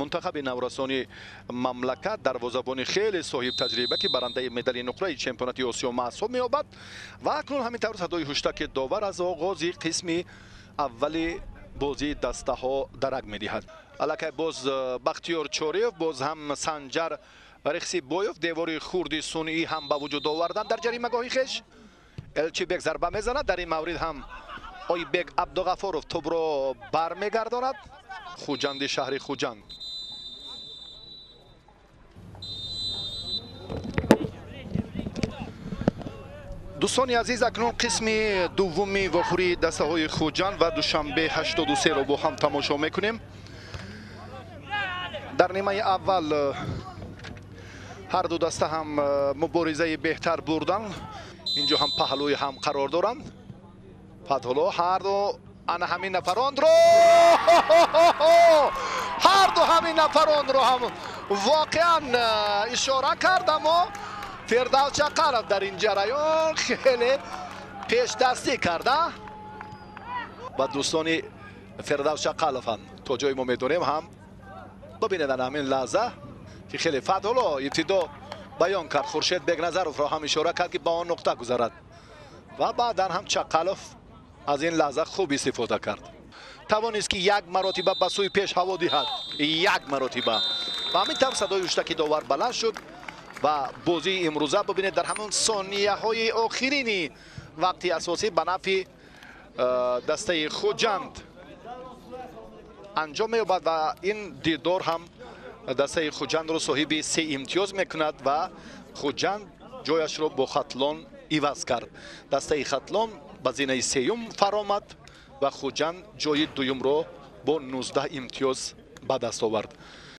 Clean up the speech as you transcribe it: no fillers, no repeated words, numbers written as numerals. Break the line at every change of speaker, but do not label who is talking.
منتخب نورسانی مملکت دروازه‌بان خیلی صاحب تجربه که برنده مدال نقره چمپیونات آسیا محسوب می‌یابد و اکنون همینطور صدای هشتک داور از آغاز قسم اول بازی دسته ها درک می‌دهد. الکی باز بختیار چوریف، باز هم سنجر رخسی بویف دیواری خردی صنعی هم به وجود آوردن در جریمه‌گاه خویش. الچی بک ضربه میزند. در این مورد هم آی بک عبدالغفارов توپ را برمیگرداند. خوجند شهر خوجند. دوستان عزیز، اکنون قسم دومی واخوری دسته های خوجند و دوشنبه 83 رو با هم تماشا میکنیم. در نیمه اول هر دو دسته هم مبارزه بهتر بردن. اینجا هم پهلوی هم قرار دارند. پهلو هر دو همین نفران رو همین نفران رو هم واقعا اشاره کرد، اما فردوس چقلف در این جریان خیلی پیش دستی کرده و دوستان فردوس چقلف هم تا جای ما میدونیم هم ببینید در همین لحظه که خیلی فتح‌الله ابتدا بیان کرد، خورشید بگ نظرف را هم اشاره کرد که با آن نقطه گذرد و بعدا هم چقلف از این لحظه خوب استفاده کرد. توانست که یک مرتبه به سوی پیش هوا دهد، یک مرتبه و همین طور صدای هشتک داور بلند شد و بازی امروزه ببینید در همون ثانیه های آخرین وقتی اساسی به نفع دسته خوجند انجام می‌یابد و این دیدار هم دسته خوجند رو صاحب 3 امتیاز میکند و خوجند جایش رو با ختلان عوض کرد. دسته ختلان به زینه 3 فرآمد و خوجند جای دوم رو با 19 امتیاز به دست آورد.